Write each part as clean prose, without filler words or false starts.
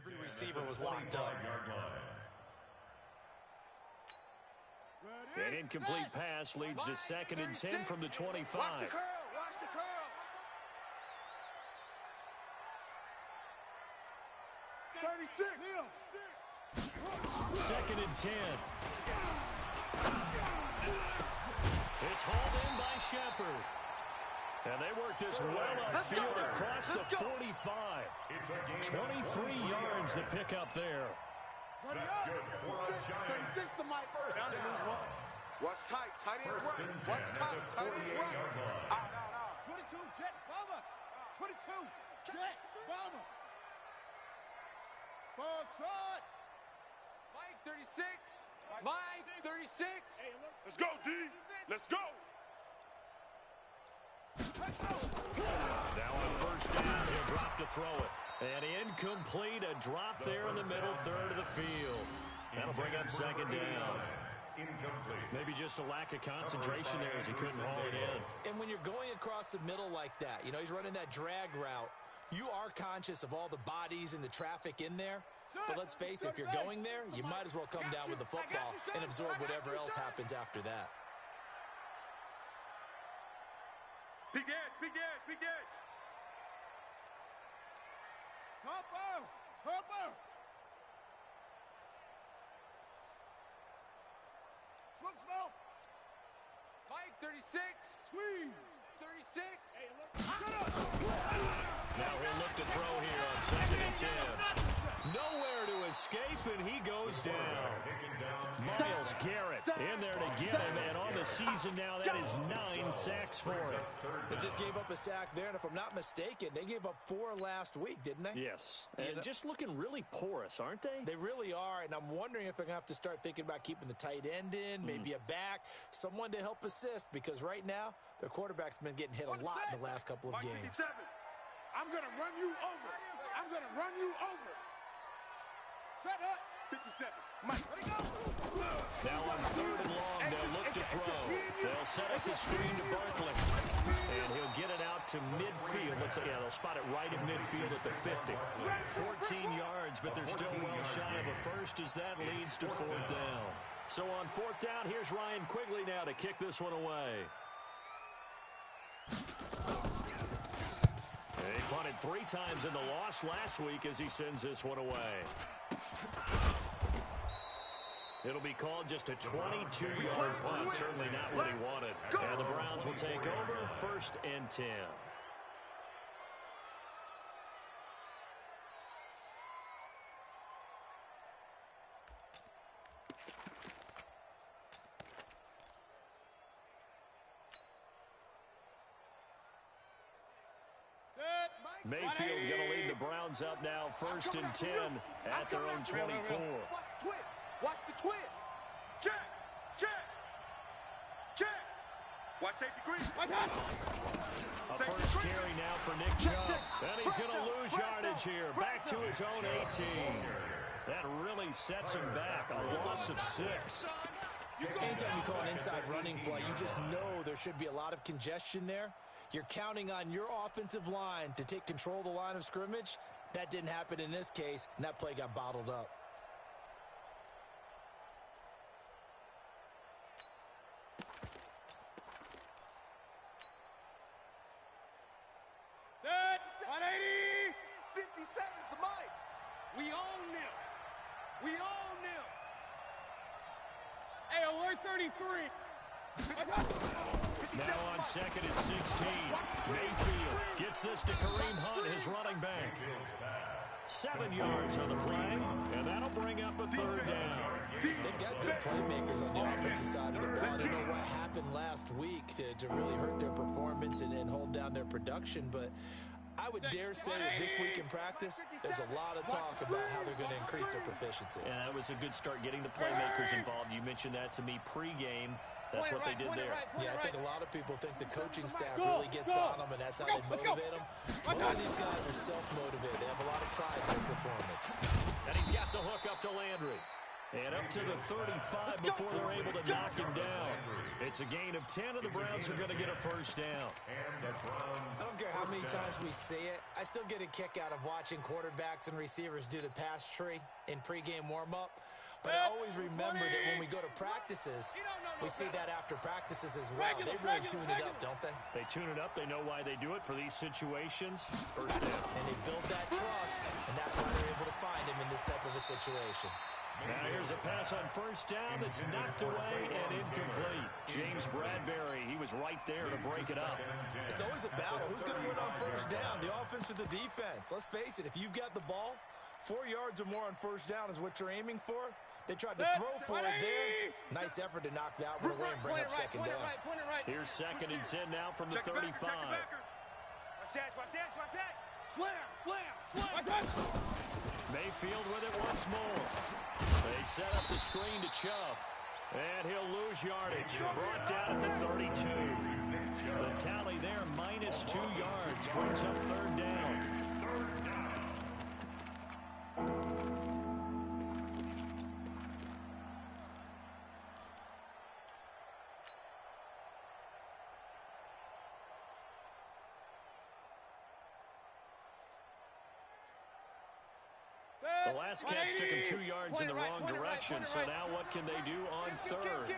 Every receiver was locked up. An incomplete pass leads to 2nd and 10 from the 25. Watch the curl. Watch the curls. 36. 2nd and 10. It's hauled in by Shepard. And they work this well upfield across the 45. 23 yards to pick up there. That's good. 36 to Mike. Down to lose one. Watch tight. Tight ends right. Watch tight. Tight ends right. Out. 22, jet, bomber. 22, jet, bomber. Ball trot. Mike 36. Mike 36. Let's go, D. Let's go. Now on 1st down, he'll drop to throw it. And incomplete, a drop there in the middle third of the field. That'll bring up 2nd down. Maybe just a lack of concentration there as he couldn't haul it in. And when you're going across the middle like that, you know, he's running that drag route, you are conscious of all the bodies and the traffic in there. But let's face it, if you're going there, you might as well come down with the football and absorb whatever else happens after that. Big edge, big edge, big edge. Topper, topper. Smoke, smoke. Mike 36. Squeeze. 36. Now he'll look to throw here on 2nd and 10. Nowhere to escape, and he goes down. Myles Garrett in there to get him, and on the season now, that is 9 sacks for him. They just gave up a sack there, and if I'm not mistaken, they gave up 4 last week, didn't they? Yes, and just looking really porous, aren't they? They really are, and I'm wondering if they're going to have to start thinking about keeping the tight end in, maybe a back, someone to help assist, because right now, their quarterback's been getting hit a lot in the last couple of games. 57. I'm going to run you over. I'm going to run you over. Shut up. 57. Mike, let it go. Now on 3rd and long, they'll look to throw. They'll set up the screen to Barkley. And he'll get it out to midfield. They'll spot it right at midfield at the 50. 14 yards, but they're still well shy of a first as that leads to 4th down. So on 4th down, here's Ryan Quigley now to kick this one away. He punted 3 times in the loss last week as he sends this one away. It'll be called just a 22-yard punt. Certainly not what he wanted. And the Browns will take over 1st and 10. Mayfield going to lead the Browns up now 1st and 10 at their own 24. Watch the twist. Watch the twist. Check. Check. Check. Watch safety green. A first carry now for Nick Chubb. And he's going to lose yardage here. Back to his own 18. That really sets him back. A loss of 6. Anytime you call an inside running play, you just know there should be a lot of congestion there. You're counting on your offensive line to take control of the line of scrimmage. That didn't happen in this case, and that play got bottled up. Set. 180. 57 to Mike. We own them. We own them. Hey, alert 33. Now on 2nd and 16. Mayfield gets this to Kareem Hunt, his running back. 7 yards on the play, and that'll bring up a 3rd down. They've got good playmakers on the offensive side of the ball. I don't know what happened last week to really hurt their performance and hold down their production, but I would dare say that this week in practice, there's a lot of talk about how they're going to increase their proficiency. And that was a good start getting the playmakers involved. You mentioned that to me pregame. That's what they did there. Yeah, I think a lot of people think the coaching staff really gets on them, and that's how they motivate them. Most of these guys are self-motivated. They have a lot of pride in their performance. And he's got the hook up to Landry. And up to the 35 before they're able to knock him down. It's a gain of 10, and the Browns are going to get a 1st down. I don't care how many times we see it. I still get a kick out of watching quarterbacks and receivers do the pass tree in pregame warm-up. But I always remember that when we go to practices, we see that after practices as well. They really tune it up, don't they? They tune it up. They know why they do it for these situations. First down. And they build that trust, and that's why they're able to find him in this type of a situation. Now here's a pass on first down that's knocked away and incomplete. James Bradbury, he was right there to break it up. It's always a battle. Who's going to win on first down, the offense or the defense? Let's face it, if you've got the ball, 4 yards or more on first down is what you're aiming for. They tried to throw for it there. Nice effort to knock that one away and bring up second down. Here's 2nd and 10 now from the 35. Watch that. Slam. Mayfield with it once more. They set up the screen to Chubb. And he'll lose yardage. Brought down at the 32. The tally there, minus 2 yards. Brings up 3rd down. The last catch took him 2 yards in the wrong direction, so now what can they do on 3rd? Hey,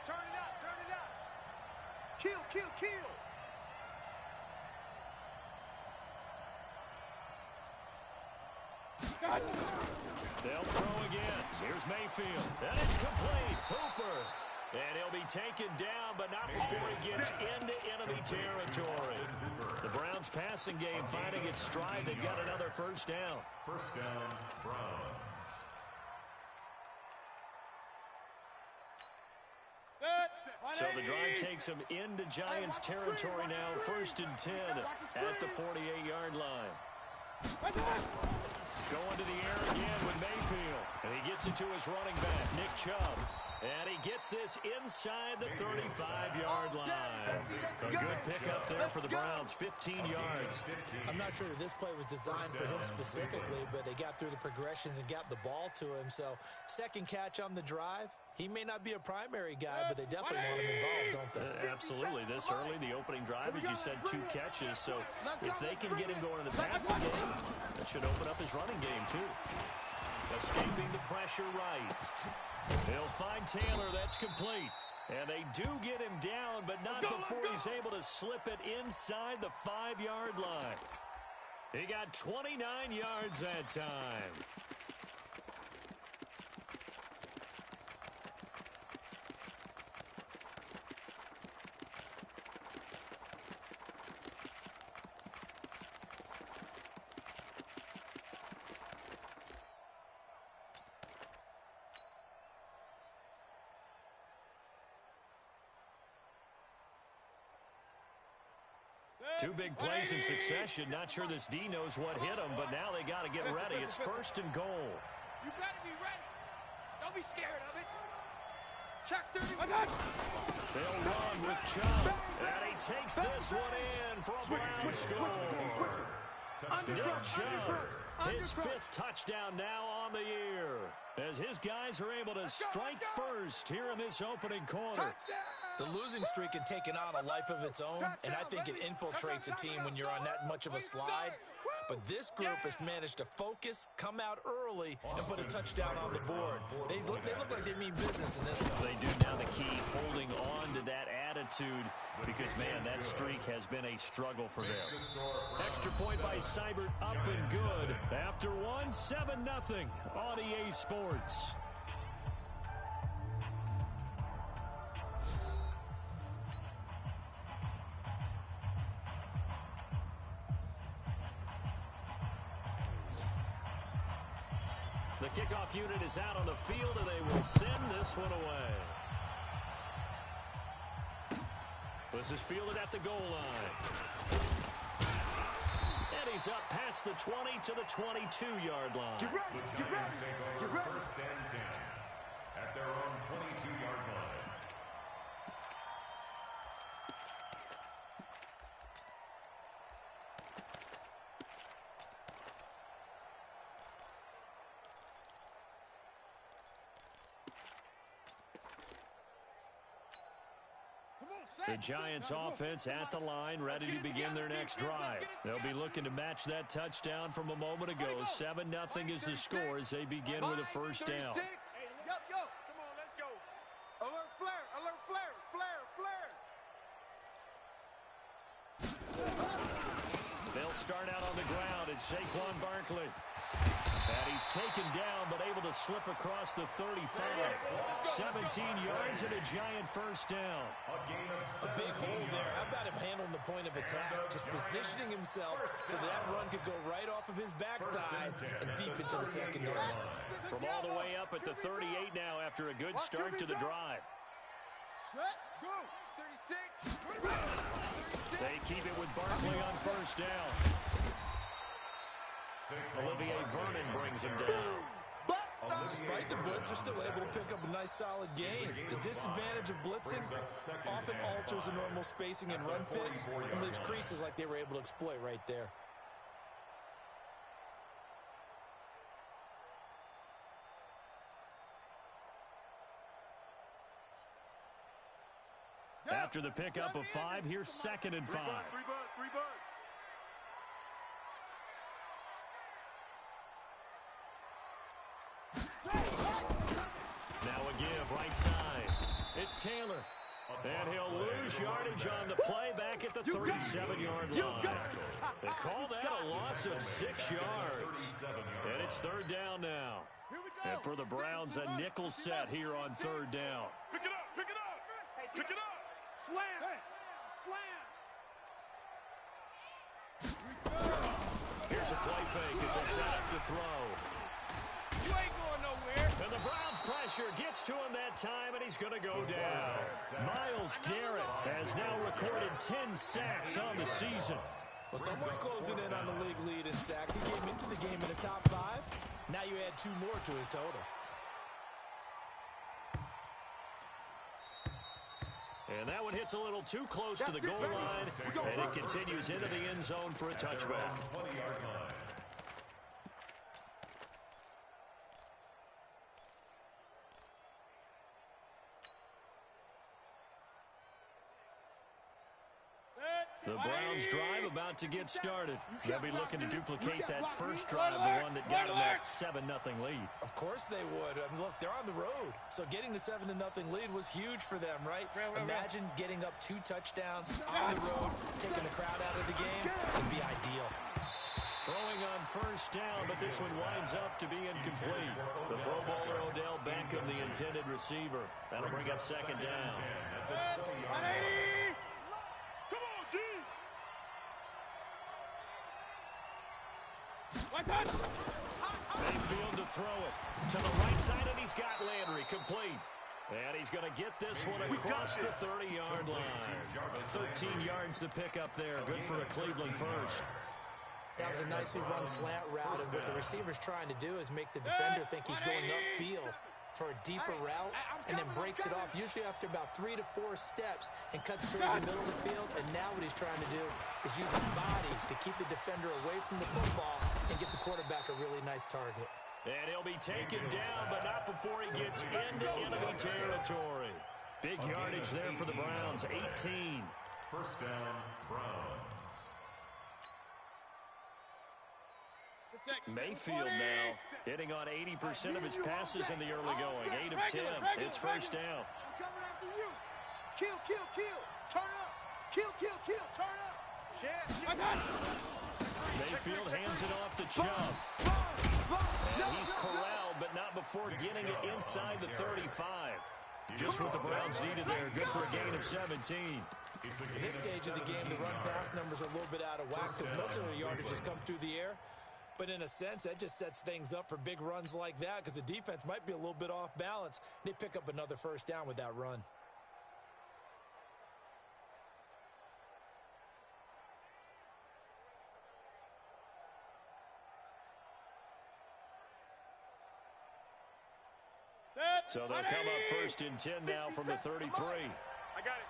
turn it up. Kill. They'll throw again. Here's Mayfield. And it's complete. Hooper. And he'll be taken down, but not before he gets into enemy territory. The Browns passing game finding its stride. They've got another first down. First down, Browns. So the drive takes them into Giants territory now. 1st and 10 at the 48-yard line. Going to the air again with Mayfield. And he gets it to his running back, Nick Chubb. And he gets this inside the 35-yard line. A good pickup there for the Browns, 15 yards. I'm not sure that this play was designed for him specifically, but they got through the progressions and got the ball to him. So, second catch on the drive. He may not be a primary guy, but they definitely want him involved, don't they? Absolutely. This early, the opening drive, as you said, 2 catches. So, if they can get him going in the passing game, that should open up his running game, too. Escaping the pressure right. They'll find Taylor. That's complete. And they do get him down, but not before he's able to slip it inside the 5-yard line. He got 29 yards that time. Two big plays in succession. Not sure this D knows what hit him, but now they got to get ready. It's 1st and goal. You better be ready. Don't be scared of it. Check 30. They'll run with Chubb. And he takes this one in for a Brown score. Nick Chubb, his 5th touchdown now on the year, as his guys are able to strike first here in this opening quarter. The losing streak had taken on a life of its own, and I think it infiltrates a team when you're on that much of a slide. But this group has managed to focus, come out early, and put a touchdown on the board. They look like they mean business in this one. They do now. The key, holding on to that attitude, because, man, that streak has been a struggle for them. Extra point by Seibert, up and good. After one, 7-0 on EA Sports. The kickoff unit is out on the field, and they will send this one away. This is fielded at the goal line. And he's up past the 20 to the 22-yard line. Get ready. First and 10 at their own 22-yard line. The Giants offense at the line, ready to begin their next drive. They'll be looking to match that touchdown from a moment ago. 7-0 is the score as they begin with a first down. Yup. Come on, let's go. Alert flare, flare. They'll start out on the ground. It's Saquon Barkley. And he's taken down, but able to slip across the 35. 17 yards and a giant first down. A big hole there. How about him handling the point of attack? Just positioning himself so that run could go right off of his backside and deep into the secondary. From all the way up at the 38 now after a good start to the drive. Set, go. 36. They keep it with Barkley on first down. Olivier Vernon brings him down. Despite the blitz, they're still able to pick up a nice solid gain. The disadvantage of blitzing often alters the normal spacing and run fits and leaves creases like they were able to exploit right there. After the pickup of 5, here's 2nd and 5. Three buzz. Now a give, right side. It's Taylor. And he'll lose yardage on the play back at the 37-yard line. They call that a loss of 6 yards. And it's 3rd down now. And for the Browns, a nickel set here on 3rd down. Pick it up. Slam. Here's a play fake as they set up to throw. You ain't going nowhere. And the Browns pressure gets to him that time, and he's going to go down. Myles Garrett has now recorded 10 sacks on the season. Well, someone's closing in on the league lead in sacks. He came into the game in the top 5. Now you add 2 more to his total. And that one hits a little too close to the goal line, and it continues into the end zone for a touchback. The Browns drive about to get started. They'll be looking to duplicate that first drive, the one that got them that 7-0 lead. Of course they would. I mean, look, they're on the road. So getting the 7-0 lead was huge for them, right? Imagine getting up 2 touchdowns on the road, taking the crowd out of the game. Would be ideal. Throwing on first down, but this one winds up to be incomplete. The Pro Bowler Odell Beckham, the intended receiver. That'll bring up 2nd down. Mayfield to throw it to the right side, and he's got Landry complete. And he's going to get this one across the 30-yard line. 13 yards to pick up there. Good for a Cleveland first. That was a nicely run slant route, and what the receiver's trying to do is make the defender think he's going upfield for a deeper route, and then breaks it off, usually after about 3 to 4 steps, and cuts towards the middle of the field. And now what he's trying to do is use his body to keep the defender away from the football and get the quarterback a really nice target. And he'll be taken down, but not before he gets into enemy territory. Big yardage there for the Browns, 18. First down, Browns. Mayfield now hitting on 80% of his passes in the early going. 8 of 10. It's first down. I'm coming after you. Kill. Turn up. Kill. Turn up. Mayfield hands it off to Chubb. And he's corralled, but not before getting it inside the 35. Just what the Browns needed there. Good for a gain of 17. In this stage of the game, the run-pass numbers are a little bit out of whack because most of the yardage has come through the air. But in a sense, that just sets things up for big runs like that because the defense might be a little bit off balance. They pick up another first down with that run. So they'll come up first and 10 now from the 33. I got it.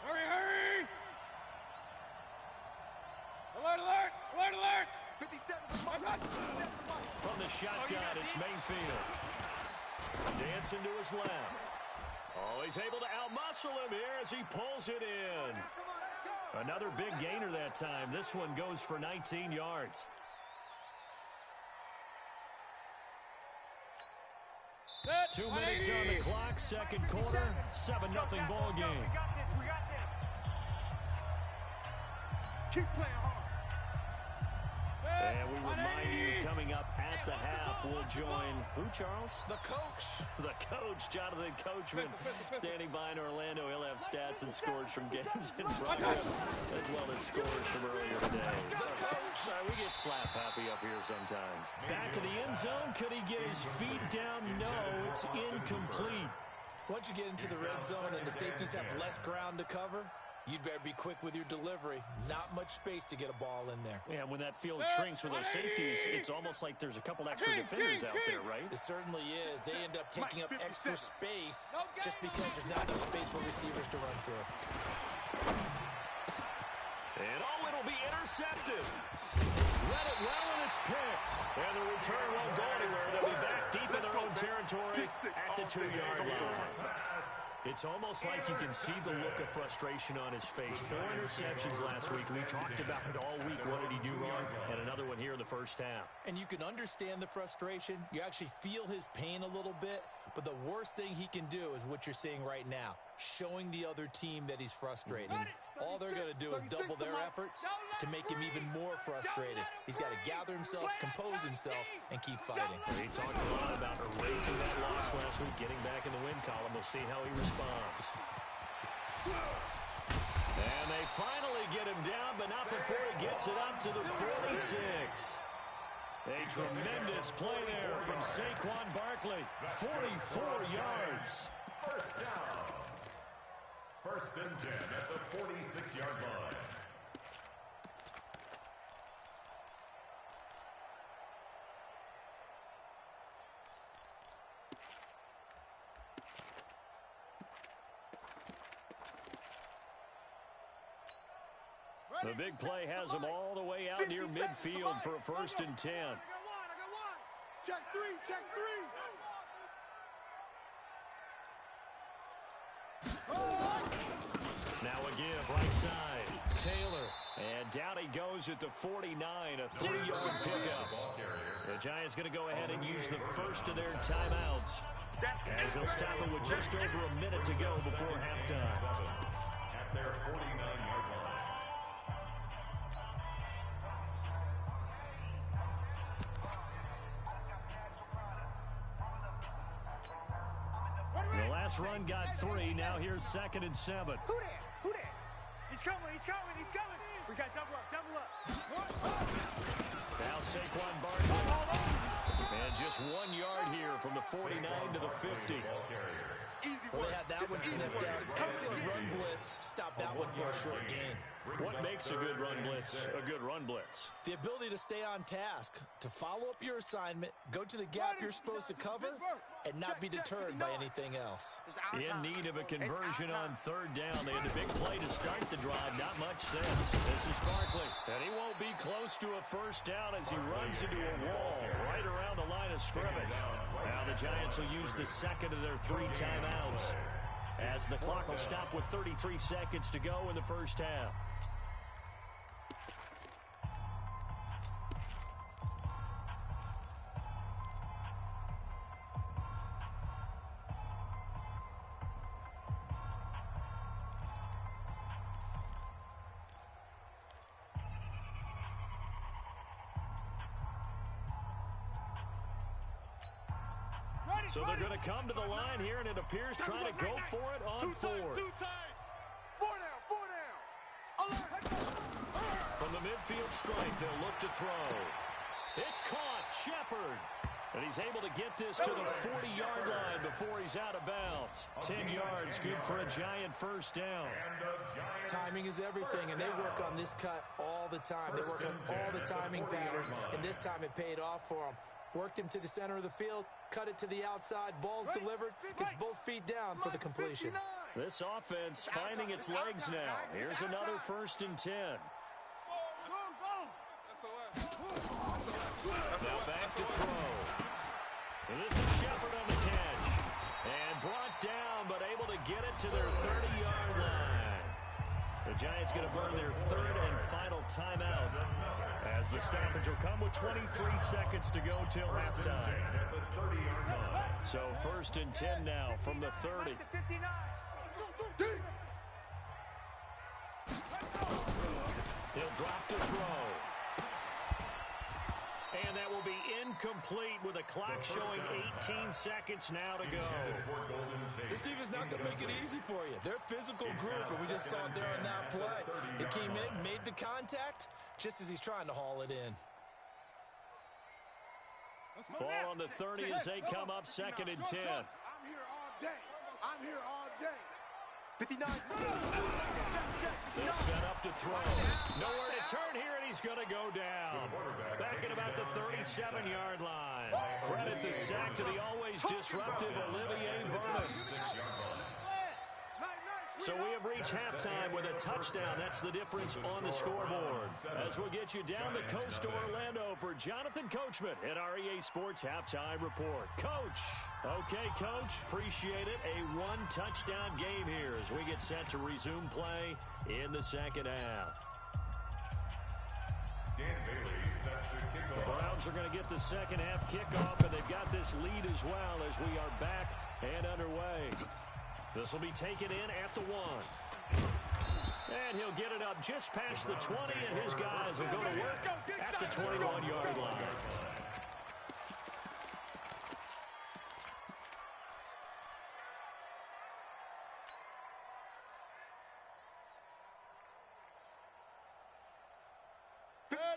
Hurry! Alert! 57. From the shotgun, it's Mayfield. Dancing to his left. Oh, he's able to outmuscle him here as he pulls it in. Another big gainer that time. This one goes for 19 yards. Set. 2 minutes on the clock, second quarter, 7-0 ball game. We got this. Keep playing hard. And we remind you, coming up at the half, we'll join, who, Charles? The coach. The coach, Jonathan Coachman, standing by in Orlando. He'll have stats and scores from games in progress, as well as scores from earlier today. Sorry, we get slap happy up here sometimes. Back in the end zone, could he get his feet down? No, it's incomplete. Once you get into the red zone and the safeties have less ground to cover, you'd better be quick with your delivery. Not much space to get a ball in there. Yeah, when that field shrinks with those safeties, it's almost like there's a couple extra defenders out there, right? It certainly is. They end up taking up extra space just because there's not enough space for receivers to run through. And it'll be intercepted. Read it well, and it's picked. And the return won't go anywhere. They'll be back deep in their own territory at the 2-yard line. It's almost like you can see the look of frustration on his face. 4 interceptions last week. We talked about it all week. What did he do wrong? And another one here in the first half. And you can understand the frustration. You actually feel his pain a little bit. But the worst thing he can do is what you're seeing right now, showing the other team that he's frustrated. All they're going to do is double their efforts to make him even more frustrated. He's got to gather himself, compose himself, and keep fighting. He talked a lot about erasing that loss last week, getting back in the win column. We'll see how he responds. And they finally get him down, but not before he gets it up to the 46. A tremendous play there from Saquon Barkley. 44 yards. First down. First and 10 at the 46-yard line. The big play has him all the way out near midfield for a first and 10. I got one. Check three. Now a give, right side. Taylor. And down he goes at the 49, a 3-yard pickup. The Giants going to go ahead and use the first of their timeouts, as they'll stop it with just over a minute to go before halftime. At their 49-yard line. The last run got 3. Now here's 2nd and 7. Who that? He's coming. We got double up. Now Saquon Barkley. And just 1 yard here from the 49 to the 50. Well, they had that one sniffed out. Excellent run blitz. Stop that one for a short gain. What makes a good run blitz a good run blitz? The ability to stay on task, to follow up your assignment, go to the gap you're supposed to cover, and not be deterred by anything else. In need of a conversion on 3rd down. They had a big play to start the drive. Not much sense. This is Barkley. And he won't be close to a first down as he runs into a wall right around the line of scrimmage. Now the Giants will use the second of their 3 timeouts, as the clock will stop with 33 seconds to go in the first half. So they're going to come to the line here, and it appears trying to go for it on 4th. 2 times. 4 down. From the midfield strike, they'll look to throw. It's caught. Shepard. And he's able to get this to the 40-yard line before he's out of bounds. 10 yards, good for a Giant first down. Timing is everything, and they work on this cut all the time. They work on all the timing patterns, and this time it paid off for them. Worked him to the center of the field, cut it to the outside, ball's delivered, gets both feet down for the completion. This offense finding its legs now. Here's another first and 10. Now back to throw. And this is Shepard on the catch. And brought down, but able to to their 30-yard line. The Giants going to burn their third and final timeout as the stoppage will come with 23 seconds to go till halftime. So 1st and 10 now from the 30. He'll drop to throw. And that will be incomplete with a clock showing 18 seconds now to go. This defense not going to make it easy for you. They're a physical group, and we just saw it there on that play. It came in, made the contact, just as he's trying to haul it in. Ball on the 30 as they come up 2nd and 10. I'm here all day. I'm here all day. 59. They'll set up to throw. Nowhere to turn here, and he's going to go down. Back at about the 37-yard line. Credit the sack to the always disruptive Olivier Vernon. So we have reached halftime with a touchdown. That's the difference on the scoreboard. As we'll get you down the coast to Orlando for Jonathan Coachman at our EA Sports Halftime Report. Coach. Okay, Coach. Appreciate it. A one-touchdown game here as we get set to resume play in the second half. The Browns are going to get the second half kickoff, and they've got this lead as well as we are back and underway. This will be taken in at the 1. And he'll get it up just past the 20, and his guys will go to work at the 21-yard line.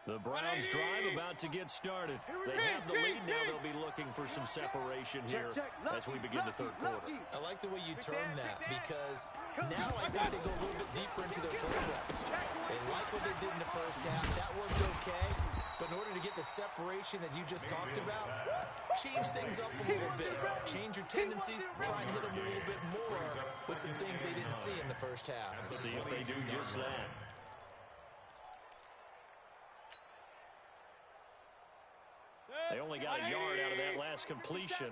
The Browns drive about to get started. They have the lead now. They'll be looking for some separation here as we begin the third quarter. I like the way you term that because now I think they go a little bit deeper into their playbook. They like what they did in the first half. That worked okay. But in order to get the separation that you just talked about, change things up a little bit. Change your tendencies. Try and hit them a little bit more with some things they didn't see in the first half. Let's see if they do just that. They only got a yard out of that last completion,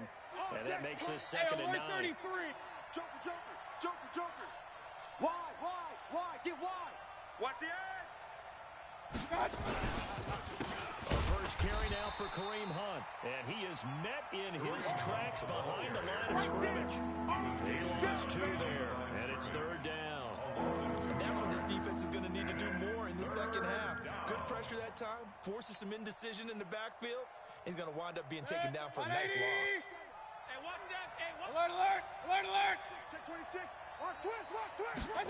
and that makes this 2nd and 9. Joker. Why? Get wide. Watch the edge. A first carry now for Kareem Hunt, and he is met in his tracks behind the line of scrimmage. He lost 2 there, and it's 3rd down. And that's when this defense is going to need to do more in the second half. Good pressure that time, forces some indecision in the backfield. He's going to wind up being taken down for a nice loss. Hey, watch that. Hey, alert. Check 26. Watch twist. Tight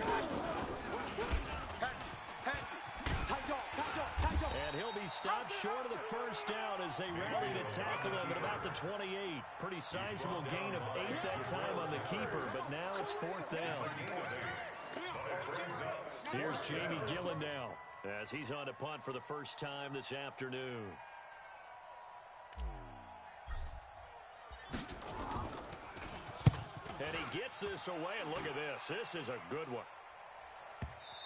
dog. And he'll be stopped short of the first down as they rally to tackle him at about the 28. Pretty sizable gain of 8 that time on the keeper, but now it's 4th down. Here's Jamie Gillen now as he's on to punt for the first time this afternoon. And he gets this away, and look at this. This is a good one.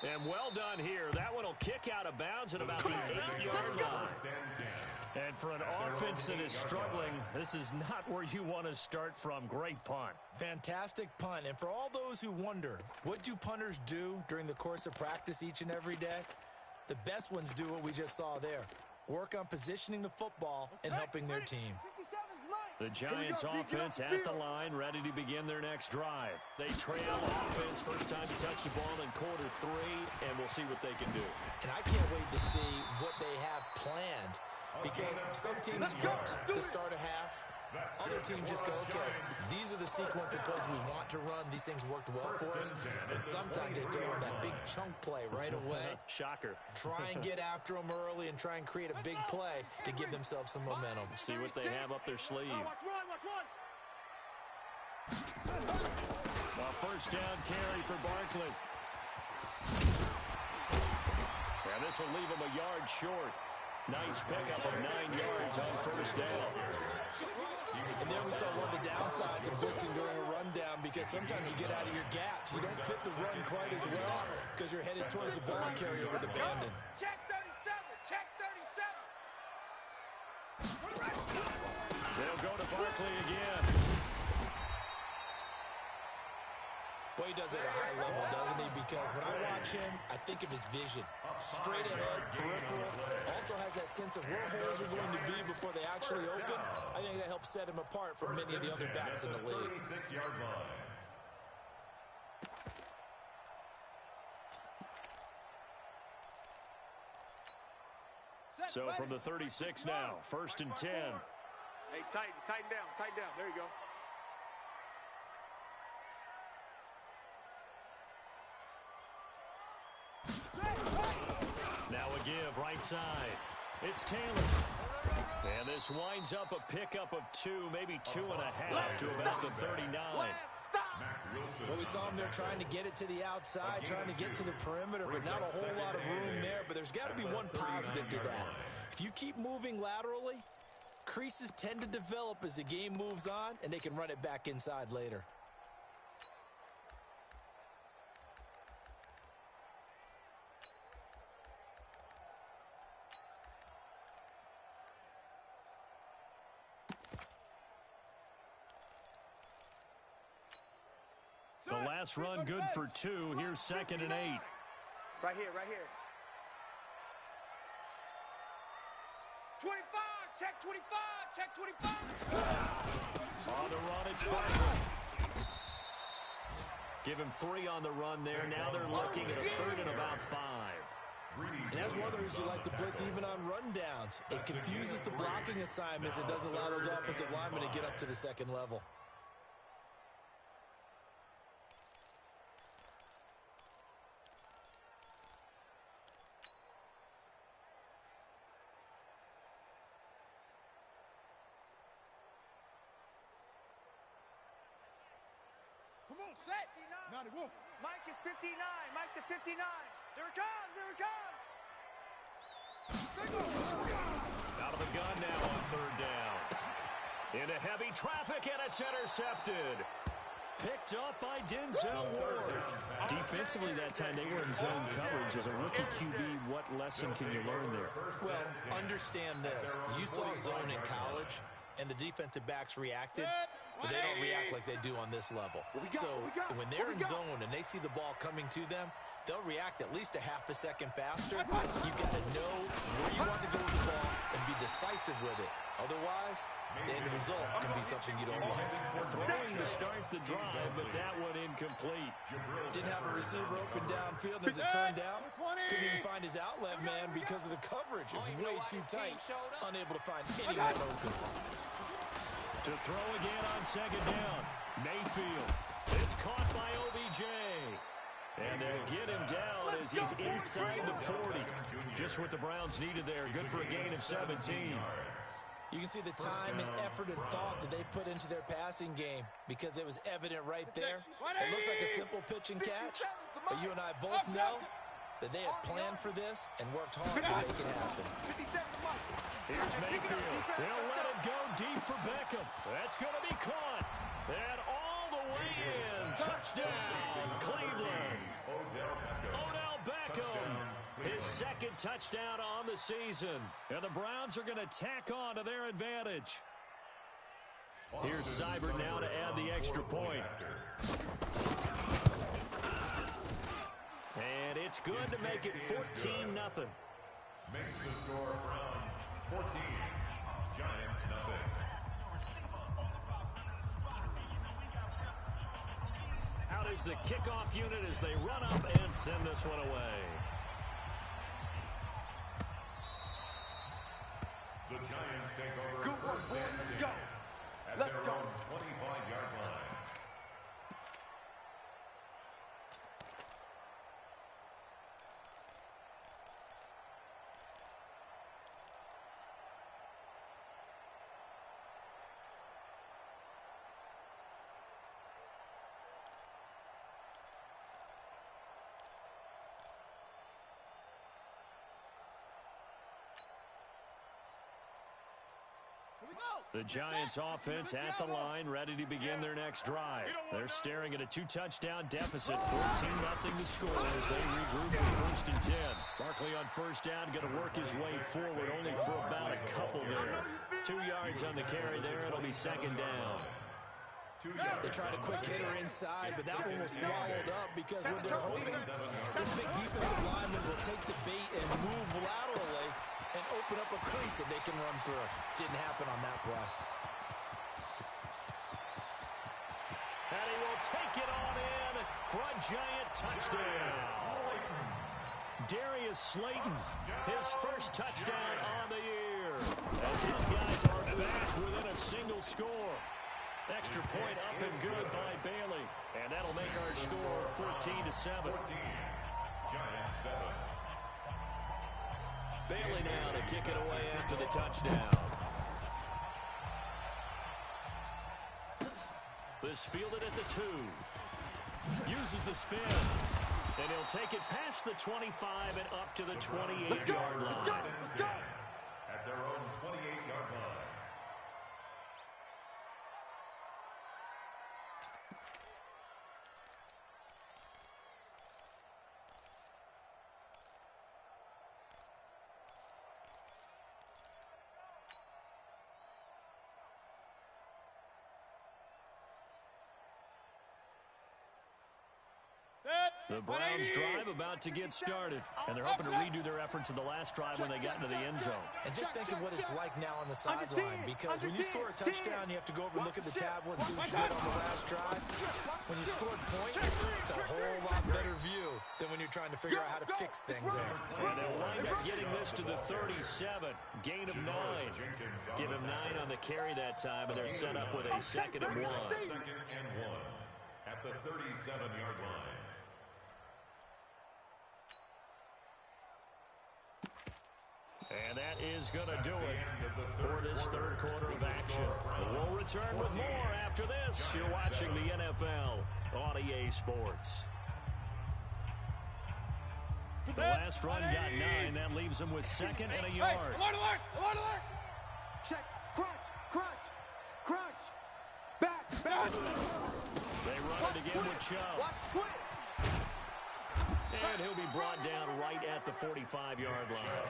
And well done here. That one will kick out of bounds at about the 8-yard line. And for an offense that is struggling, this is not where you want to start from. Great punt. Fantastic punt. And for all those who wonder, what do punters do during the course of practice each and every day? The best ones do what we just saw there. Work on positioning the football and helping their team. The Giants offense at the line, ready to begin their next drive. They trail offense, first time to touch the ball in quarter 3, and we'll see what they can do. And I can't wait to see what they have planned because some teams script to start a half. Other teams just go, okay, these are the sequence of plays we want to run. These things worked well for us. And sometimes they throw in that big chunk play right away. Shocker. Try and get after them early and try and create a big play to give themselves some momentum. See what they have up their sleeve. Watch run. A first down carry for Barkley. And this will leave him a yard short. Nice pickup of 9 yards on first down. And then we saw one of the downsides of blitzing during a rundown because sometimes you get out of your gaps. You don't fit the run quite as well because you're headed towards the ball carrier with abandon. Check 37. They'll go to Barkley again. Well, he does it at a high level, doesn't he? Because when I watch him, I think of his vision. Straight ahead, peripheral. Also has that sense of where holes are going to be before they actually open. I think that helps set him apart from many of the other backs in the league. 36-yard line. So from the 36 now, 1st and 10. Hey, tighten down. There you go. Now a give, right side. It's Taylor. And this winds up a pickup of 2, maybe 2.5 to about the 39. Well, we saw him there trying to get it to the outside, trying to get to the perimeter, but not a whole lot of room there. But there's got to be one positive to that. If you keep moving laterally, creases tend to develop as the game moves on, and they can run it back inside later. The last run good for 2. Here's 2nd and 8. Right here. 25, check 25. On the run, it's Barkley. Give him 3 on the run there. Now they're looking at a 3rd and about 5. And that's one of the reasons you like to blitz even on rundowns. It confuses the blocking assignments. It doesn't allow those offensive linemen to get up to the second level. Come on, set. 91. Mike is 59. Mike to 59. There it comes. Out of the gun now on 3rd down. Into heavy traffic, and it's intercepted. Picked up by Denzel Ward. Defensively that time, they were in zone coverage. As a rookie QB, what lesson can you learn there? Well, understand this. You saw zone in college, and the defensive backs reacted, but they don't react like they do on this level. So when they're in zone and they see the ball coming to them, they'll react at least a half a second faster. You've got to know where you want to go with the ball and be decisive with it. Otherwise, the end result can be something you don't like. Throwing to start the drive, but that one incomplete. Didn't have a receiver open downfield, as it turned out. Couldn't even find his outlet man because of the coverage. It was way too tight. Unable to find anyone open. To throw again on 2nd down. Mayfield. It's caught by OBJ. And they'll get him down as he's inside the 40. Just what the Browns needed there. Good for a gain of 17. You can see the time and effort and thought that they put into their passing game because it was evident right there. It looks like a simple pitch and catch, but you and I both know that they had planned for this and worked hard to make it happen. Here's Mayfield. They'll let it go deep for Beckham. That's going to be caught. And all the way in. Touchdown, Cleveland. Odell Beckham. His 2nd touchdown on the season. And the Browns are going to tack on to their advantage. Here's Seibert now to add the extra point. And it's good to make it 14-0. Makes the score Browns 14, Giants nothing. Out is the kickoff unit as they run up and send this one away. The Giants take over. Good work, boys. Let's go. At Let's their go. own 25-yard line. The Giants offense at the line, ready to begin their next drive. They're staring at a 2-touchdown deficit, 14-0 to score as they regroup with 1st and 10. Barkley on 1st down, going to work his way forward, only for about a couple there. 2 yards on the carry there, it'll be 2nd down. They tried a quick hitter inside, but that one was swallowed up because what they're hoping, this big defensive lineman will take the bait and move laterally and open up a crease that they can run through. Didn't happen on that play. And he will take it on in for a giant touchdown. Darius Slayton, his first touchdown on the year. As his guys are back within a single score. Extra point up and good by Bailey. And that'll make our score 14-7. Bailey now to kick it away after the touchdown. This fielded at the 2. Uses the spin. And he'll take it past the 25 and up to the 28-yard line. Let's go. At their own 28-yard line. The Browns drive about to get started, and they're hoping to redo their efforts in the last drive when they got into the end zone. And just think of what it's like now on the sideline, because when you score a touchdown, you have to go over and look at the tablet and see what you did on the last drive. When you scored points, it's a whole lot better view than when you're trying to figure out how to fix things there. And they'll wind up getting this to the 37, gain of 9. Give him 9 on the carry that time, and they're set up with a 2nd and 1. 2nd and 1 at the 37-yard line. And that is going to do it for this third quarter of action. We'll return with more after this. You're watching the NFL on EA Sports. The last run got 9. That leaves them with 2nd and a yard. Alert, alert, alert, alert. Check, crunch, crunch, crunch. Back. They run it again with Chubb. Watch twist. And he'll be brought down right at the 45-yard line.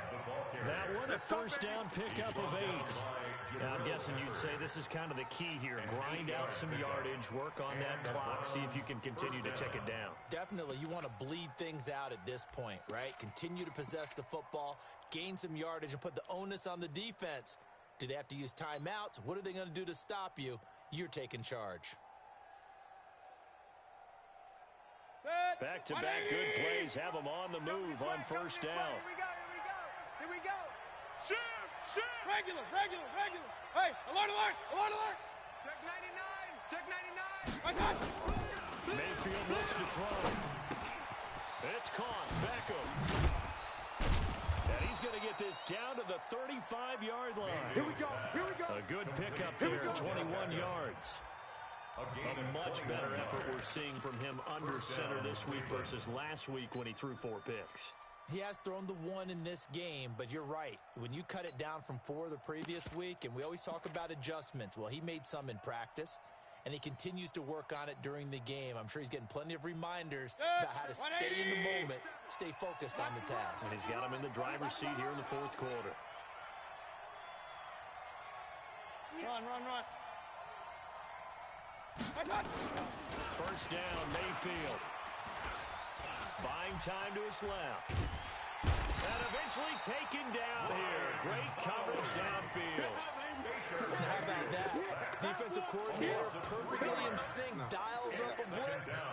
That one, a first down pickup of 8. Now, I'm guessing you'd say this is kind of the key here. Grind out some yardage, work on that clock, see if you can continue to tick it down. Definitely, you want to bleed things out at this point, right? Continue to possess the football, gain some yardage, and put the onus on the defense. Do they have to use timeouts? What are they going to do to stop you? You're taking charge. Back-to-back good plays have them on the move on first down. Here we go. Shoot. Regular. Hey, alert. Check 99. I got it. Mayfield looks to throw. It's caught. Beckham. And he's going to get this down to the 35-yard line. Here we go. A good pickup there, 21 yards. A much better effort we're seeing from him under center this week versus last week when he threw 4 picks. He has thrown the 1 in this game, but you're right. When you cut it down from 4 the previous week, and we always talk about adjustments, well, he made some in practice, and he continues to work on it during the game. I'm sure he's getting plenty of reminders about how to stay in the moment, stay focused on the task. And he's got him in the driver's seat here in the 4th quarter. Run. First down, Mayfield. Buying time to his left. And eventually taken down here. Great coverage downfield. And how about that? Defensive coordinator perfectly in sync, dials up a blitz.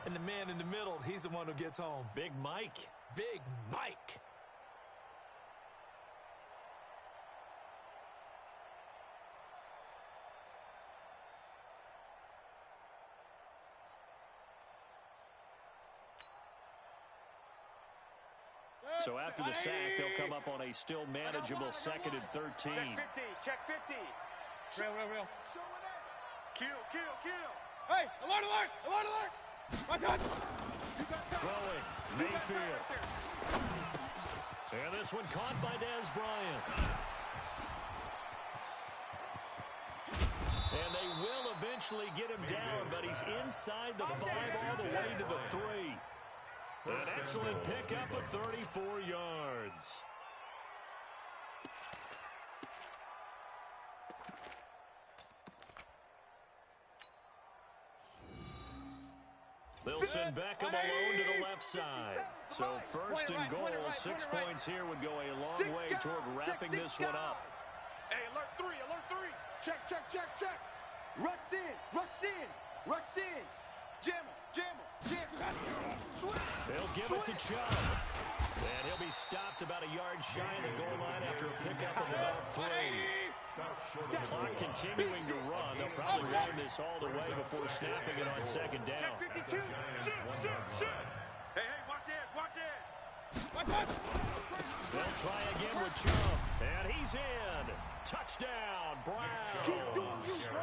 And the man in the middle, he's the one who gets home. Big Mike. Big Mike. So after the sack, they'll come up on a still manageable 2nd and 13. Check 50. Real. Kill. Hey, alert. My God. Throwing, Mayfield. And this one caught by Dez Bryant. And they will eventually get him down, but he's inside the 5 all the way to the 3. An excellent pickup of 34 yards. send Beckham alone to the left side. So first and goal, 6 points here would go a long way toward wrapping this one up. Hey, alert three, alert three. Check, check, check, check. Rush in, rush in, rush in. Jam him, jam him, jam him. They'll give it to Chubb. And he'll be stopped about a yard shy of the goal line after a pickup of about 3. The clock continuing to run. They'll probably run this all the way before snapping it on second down. Check 52. Shoot, shoot, shoot. Hey, hey, watch edge, watch edge. They'll try again with Chubb. And he's in. Touchdown, Browns. Keep doing you, bro.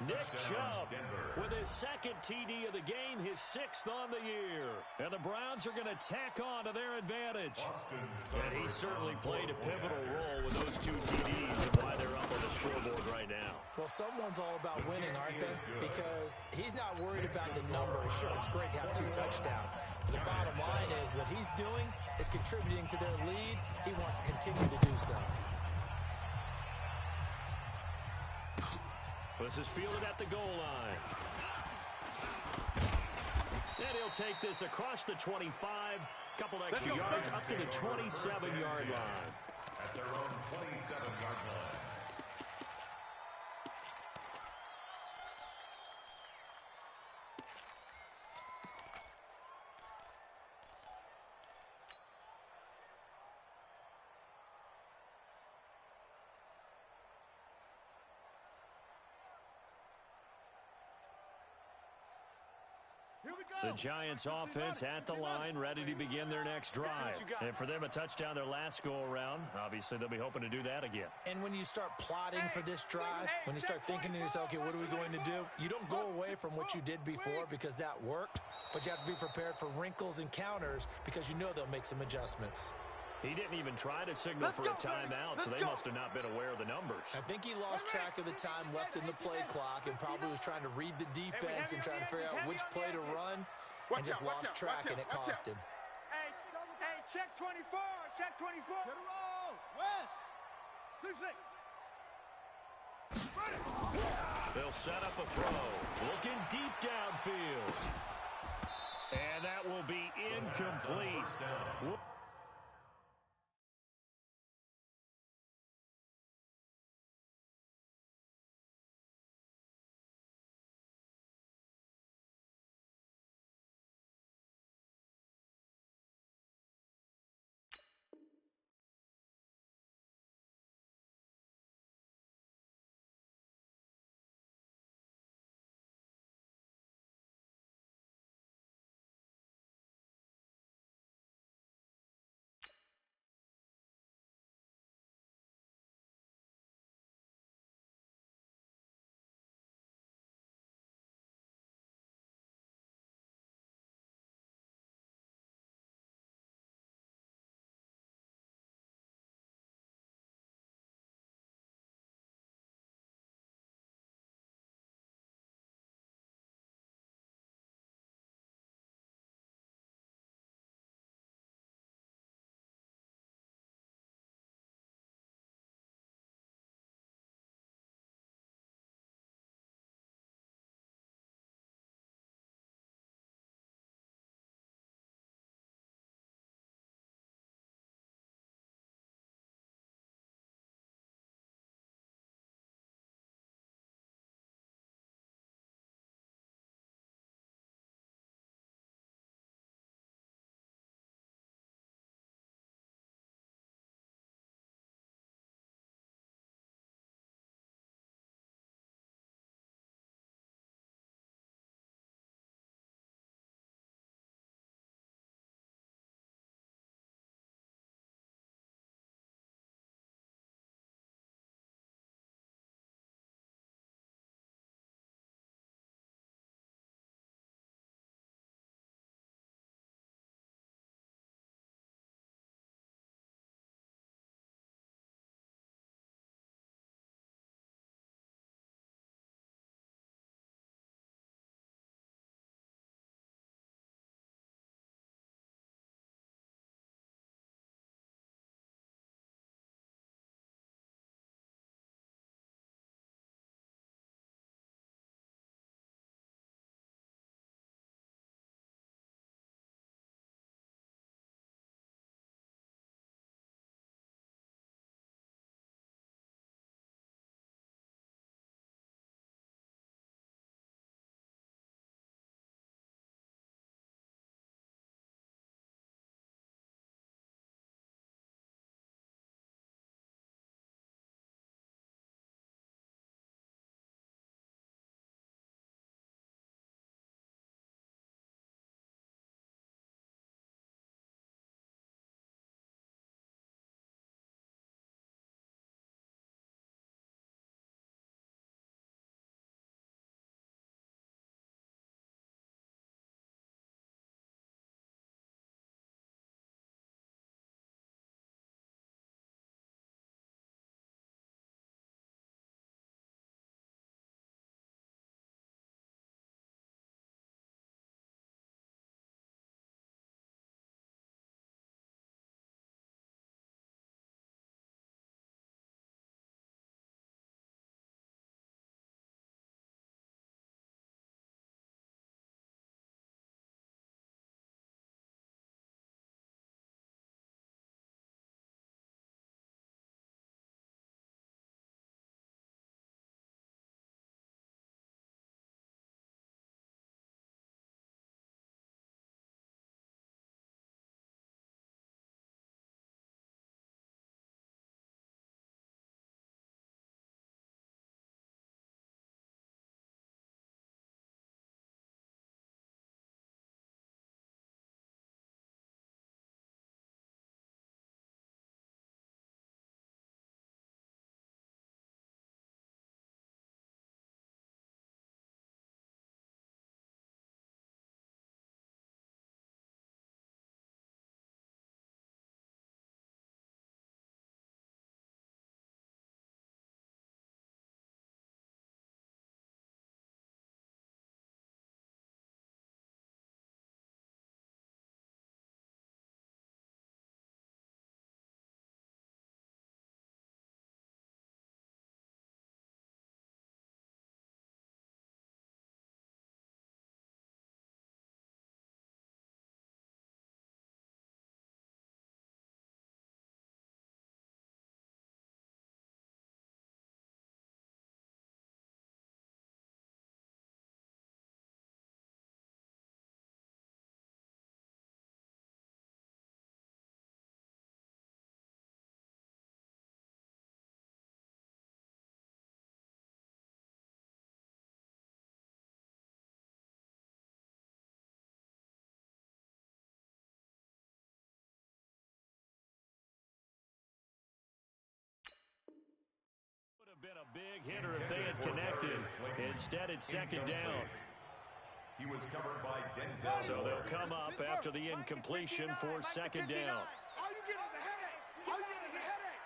Nick Chubb with his second TD of the game, his 6th on the year. And the Browns are going to tack on to their advantage. And he certainly played a pivotal role with those 2 TDs and why they're up on the scoreboard right now. Well, someone's all about winning, aren't they? Because he's not worried about the numbers. Sure, it's great to have 2 touchdowns. The bottom line is what he's doing is contributing to their lead. He wants to continue to do so. This is fielded at the goal line. And he'll take this across the 25. Couple extra yards up to the 27-yard line. At their own 27-yard line. The Giants offense at the line, ready to begin their next drive. And for them, a touchdown their last go-around. Obviously, they'll be hoping to do that again. And when you start plotting for this drive, when you start thinking to yourself, okay, what are we going to do? You don't go away from what you did before because that worked, but you have to be prepared for wrinkles and counters because you know they'll make some adjustments. He didn't even try to signal for a timeout, so they must have not been aware of the numbers. I think he lost track of the time left in the play clock and probably was trying to read the defense and trying to figure out which play to run and just lost track, and it cost him. Hey, check 24, check 24. Get a roll. West. 6-6. They'll set up a throw. Looking deep downfield. And that will be incomplete. Been a big hitter if they had connected. Instead, it's second down. He was covered by Denzel. So they'll come up after the incompletion for second down. All you get is a headache. All you get is a headache.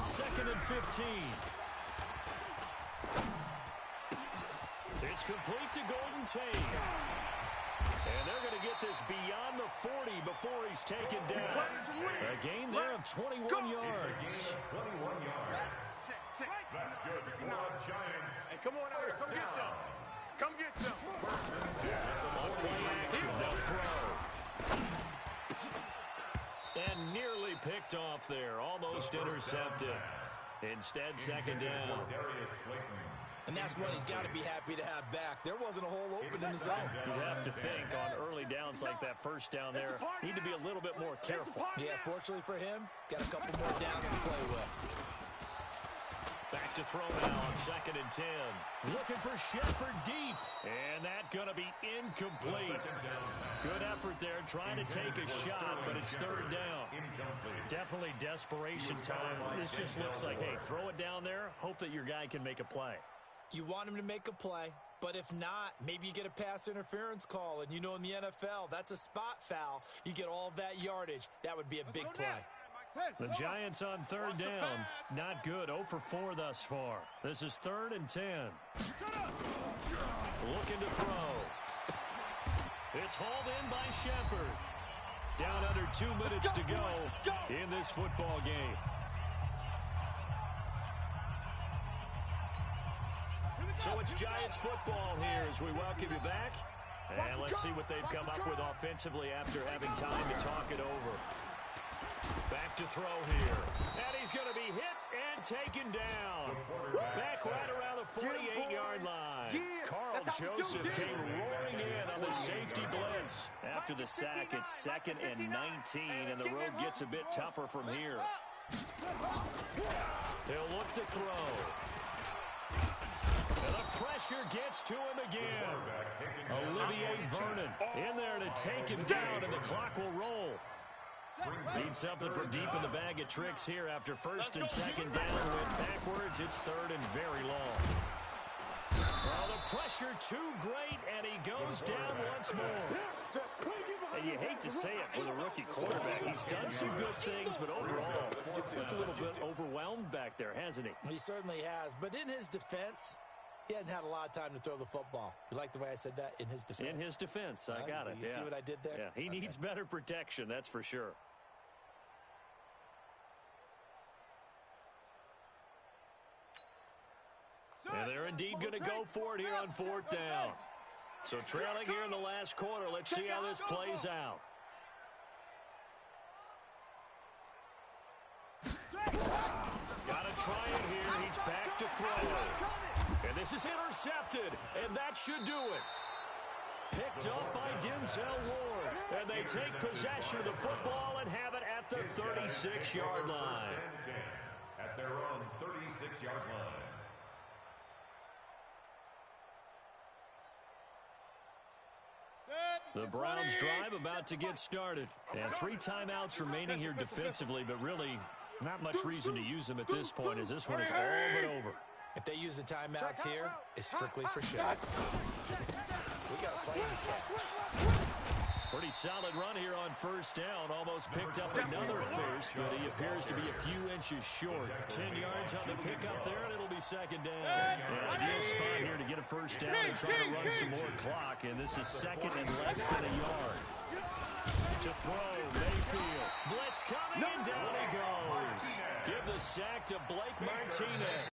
Second and 15. It's complete to Golden Tate. And they're going to get this beyond the 40 before he's taken down. A gain there of 21 yards. It's a gain of 21 yards. That's good for the Giants. Hey, come on out here. Come get some. Come get some. On play action, they'll throw. And nearly picked off there. Almost intercepted. Instead, second down. And that's one he's got to be happy to have back. There wasn't a hole open in the zone. You'd have to think on early downs like that first down there, need to be a little bit more careful. Yeah, fortunately for him, got a couple more downs to play with. Back to throw now on second and 10. Looking for Shepard deep. And that going to be incomplete. Good effort there trying to take a shot, but it's third down. Definitely desperation time. This just looks like, hey, throw it down there, hope that your guy can make a play. You want him to make a play, but if not, maybe you get a pass interference call. And you know in the NFL, that's a spot foul. You get all of that yardage. That would be a big play. The Giants on third down. Not good. 0 for 4 thus far. This is third and 10. Looking to throw. It's hauled in by Shepard. Down under 2 minutes to go in this football game. So it's Giants football here as we welcome you back. And let's see what they've come up with offensively after having time to talk it over. Back to throw here. And he's going to be hit and taken down. Back right around the 48-yard line. Carl Joseph came roaring in on the safety blitz. After the sack, it's second and 19, and the road gets a bit tougher from here. He'll look to throw. And the pressure gets to him again. Olivier Vernon in there to take him down, and the clock will roll. Need something from deep in the bag of tricks here after first and second down went backwards. It's third and very long. Well, the pressure too great, and he goes down once more. And you hate to say it with a rookie quarterback. He's done some good things, but overall, he's a little bit overwhelmed back there, hasn't he? He certainly has. But in his defense, he hadn't had a lot of time to throw the football. You like the way I said that? In his defense. In his defense. I got it. You see what I did there? Yeah, he needs better protection, that's for sure. And they're indeed going to go for it here on fourth down. So trailing here in the last quarter. Let's see how this plays out. Got to try it here. He's back to throw. And this is intercepted. And that should do it. Picked up by Denzel Ward. And they take possession of the football and have it at the 36-yard line. At their own 36-yard line. The Browns drive about to get started. And 3 timeouts remaining here defensively, but really not much reason to use them at this point as this one is all but over. If they use the timeouts here, it's strictly for show. We got to play the catch. Pretty solid run here on first down. Almost picked up another first, but he appears to be a few inches short. 10 yards on the pickup there, and it'll be second down. An ideal spot here to get a first down and try to run some more clock, and this is second and less than a yard. To throw, Mayfield. Blitz coming, and down he goes. Give the sack to Blake Martinez.